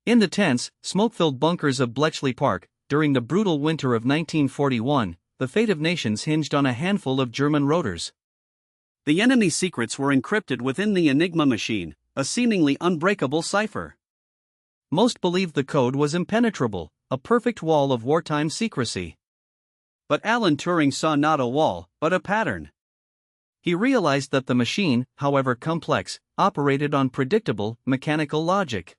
In the tense, smoke-filled bunkers of Bletchley Park, during the brutal winter of 1941, the fate of nations hinged on a handful of German rotors. The enemy's secrets were encrypted within the Enigma machine, a seemingly unbreakable cipher. Most believed the code was impenetrable, a perfect wall of wartime secrecy. But Alan Turing saw not a wall, but a pattern. He realized that the machine, however complex, operated on predictable, mechanical logic.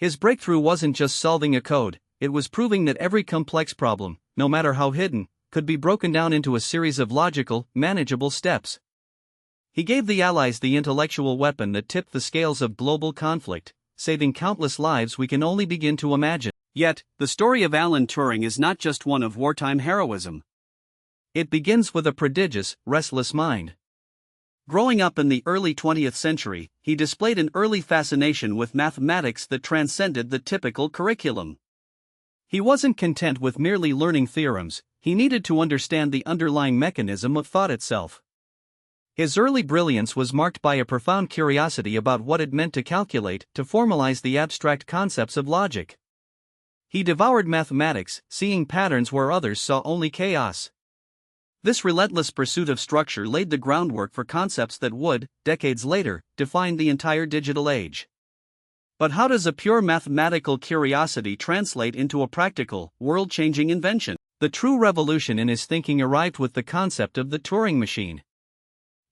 His breakthrough wasn't just solving a code, it was proving that every complex problem, no matter how hidden, could be broken down into a series of logical, manageable steps. He gave the Allies the intellectual weapon that tipped the scales of global conflict, saving countless lives we can only begin to imagine. Yet, the story of Alan Turing is not just one of wartime heroism. It begins with a prodigious, restless mind. Growing up in the early 20th century, he displayed an early fascination with mathematics that transcended the typical curriculum. He wasn't content with merely learning theorems, he needed to understand the underlying mechanism of thought itself. His early brilliance was marked by a profound curiosity about what it meant to calculate, to formalize the abstract concepts of logic. He devoured mathematics, seeing patterns where others saw only chaos. This relentless pursuit of structure laid the groundwork for concepts that would, decades later, define the entire digital age. But how does a pure mathematical curiosity translate into a practical, world-changing invention? The true revolution in his thinking arrived with the concept of the Turing machine.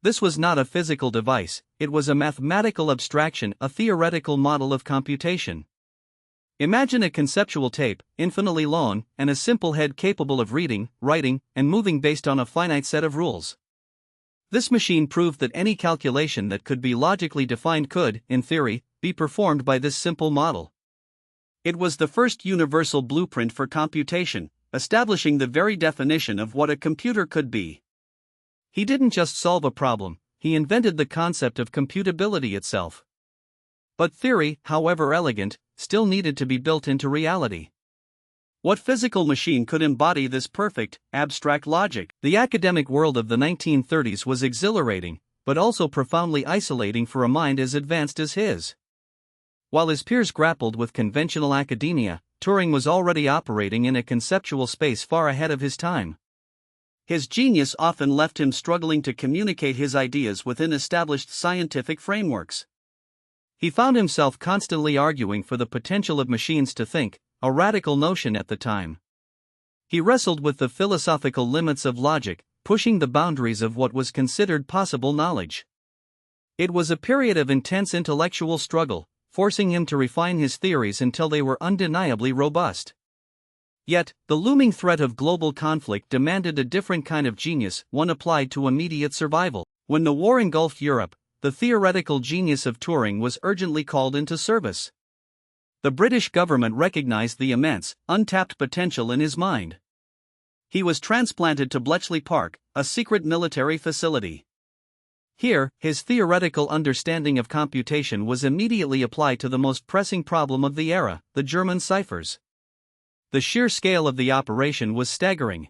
This was not a physical device, it was a mathematical abstraction, a theoretical model of computation. Imagine a conceptual tape, infinitely long, and a simple head capable of reading, writing, and moving based on a finite set of rules. This machine proved that any calculation that could be logically defined could, in theory, be performed by this simple model. It was the first universal blueprint for computation, establishing the very definition of what a computer could be. He didn't just solve a problem, he invented the concept of computability itself. But theory, however elegant, still needed to be built into reality. What physical machine could embody this perfect, abstract logic? The academic world of the 1930s was exhilarating, but also profoundly isolating for a mind as advanced as his. While his peers grappled with conventional academia, Turing was already operating in a conceptual space far ahead of his time. His genius often left him struggling to communicate his ideas within established scientific frameworks. He found himself constantly arguing for the potential of machines to think, a radical notion at the time. He wrestled with the philosophical limits of logic, pushing the boundaries of what was considered possible knowledge. It was a period of intense intellectual struggle, forcing him to refine his theories until they were undeniably robust. Yet, the looming threat of global conflict demanded a different kind of genius, one applied to immediate survival. When the war engulfed Europe, the theoretical genius of Turing was urgently called into service. The British government recognized the immense, untapped potential in his mind. He was transplanted to Bletchley Park, a secret military facility. Here, his theoretical understanding of computation was immediately applied to the most pressing problem of the era, the German ciphers. The sheer scale of the operation was staggering.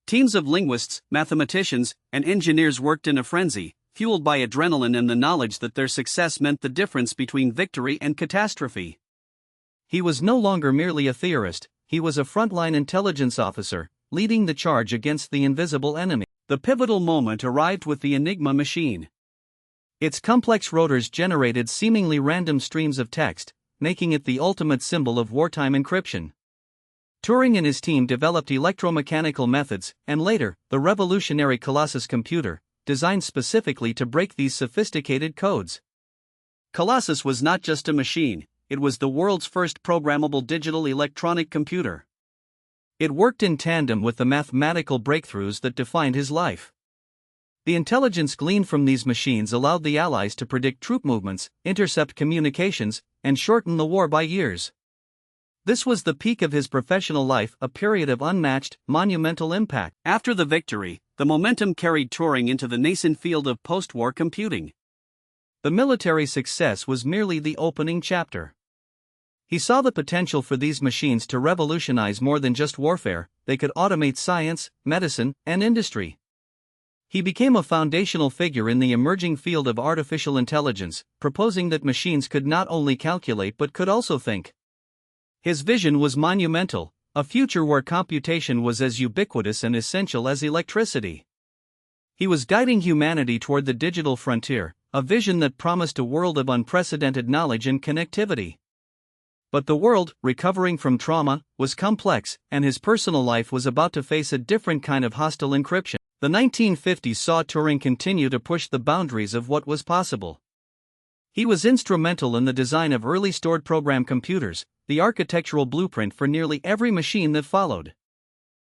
Teams of linguists, mathematicians, and engineers worked in a frenzy, fueled by adrenaline and the knowledge that their success meant the difference between victory and catastrophe. He was no longer merely a theorist, he was a frontline intelligence officer, leading the charge against the invisible enemy. The pivotal moment arrived with the Enigma machine. Its complex rotors generated seemingly random streams of text, making it the ultimate symbol of wartime encryption. Turing and his team developed electromechanical methods, and later, the revolutionary Colossus computer, designed specifically to break these sophisticated codes. Colossus was not just a machine, it was the world's first programmable digital electronic computer. It worked in tandem with the mathematical breakthroughs that defined his life. The intelligence gleaned from these machines allowed the Allies to predict troop movements, intercept communications, and shorten the war by years. This was the peak of his professional life, a period of unmatched, monumental impact. After the victory, the momentum carried Turing into the nascent field of post-war computing. The military success was merely the opening chapter. He saw the potential for these machines to revolutionize more than just warfare, they could automate science, medicine, and industry. He became a foundational figure in the emerging field of artificial intelligence, proposing that machines could not only calculate but could also think. His vision was monumental, a future where computation was as ubiquitous and essential as electricity. He was guiding humanity toward the digital frontier, a vision that promised a world of unprecedented knowledge and connectivity. But the world, recovering from trauma, was complex, and his personal life was about to face a different kind of hostile encryption. The 1950s saw Turing continue to push the boundaries of what was possible. He was instrumental in the design of early stored program computers, the architectural blueprint for nearly every machine that followed.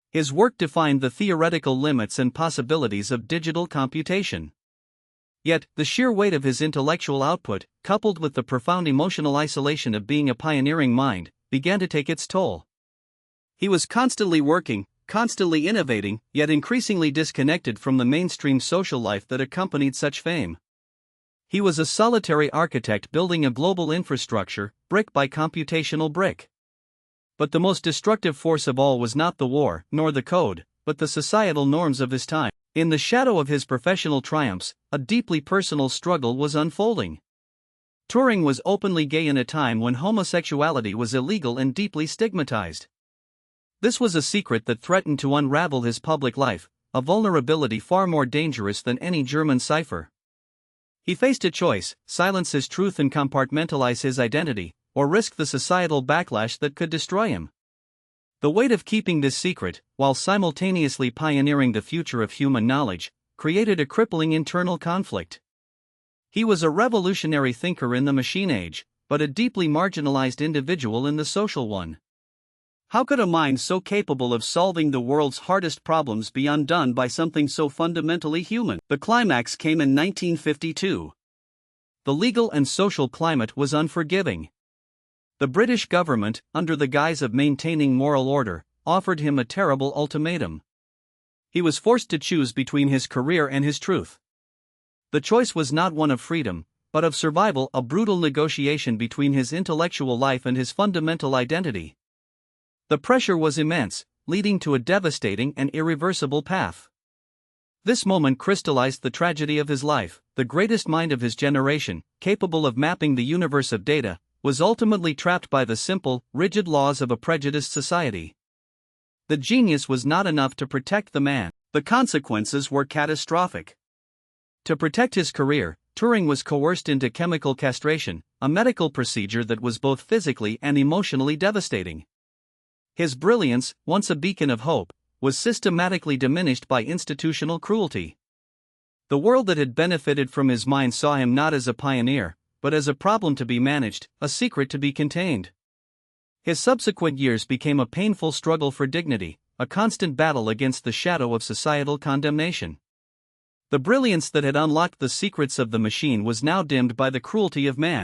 His work defined the theoretical limits and possibilities of digital computation. Yet, the sheer weight of his intellectual output, coupled with the profound emotional isolation of being a pioneering mind, began to take its toll. He was constantly working, constantly innovating, yet increasingly disconnected from the mainstream social life that accompanied such fame. He was a solitary architect building a global infrastructure, brick by computational brick. But the most destructive force of all was not the war, nor the code, but the societal norms of his time. In the shadow of his professional triumphs, a deeply personal struggle was unfolding. Turing was openly gay in a time when homosexuality was illegal and deeply stigmatized. This was a secret that threatened to unravel his public life, a vulnerability far more dangerous than any German cipher. He faced a choice: silence his truth and compartmentalize his identity, or risk the societal backlash that could destroy him. The weight of keeping this secret, while simultaneously pioneering the future of human knowledge, created a crippling internal conflict. He was a revolutionary thinker in the machine age, but a deeply marginalized individual in the social one. How could a mind so capable of solving the world's hardest problems be undone by something so fundamentally human? The climax came in 1952. The legal and social climate was unforgiving. The British government, under the guise of maintaining moral order, offered him a terrible ultimatum. He was forced to choose between his career and his truth. The choice was not one of freedom, but of survival, a brutal negotiation between his intellectual life and his fundamental identity. The pressure was immense, leading to a devastating and irreversible path. This moment crystallized the tragedy of his life. The greatest mind of his generation, capable of mapping the universe of data, was ultimately trapped by the simple, rigid laws of a prejudiced society. The genius was not enough to protect the man. The consequences were catastrophic. To protect his career, Turing was coerced into chemical castration, a medical procedure that was both physically and emotionally devastating. His brilliance, once a beacon of hope, was systematically diminished by institutional cruelty. The world that had benefited from his mind saw him not as a pioneer, but as a problem to be managed, a secret to be contained. His subsequent years became a painful struggle for dignity, a constant battle against the shadow of societal condemnation. The brilliance that had unlocked the secrets of the machine was now dimmed by the cruelty of man.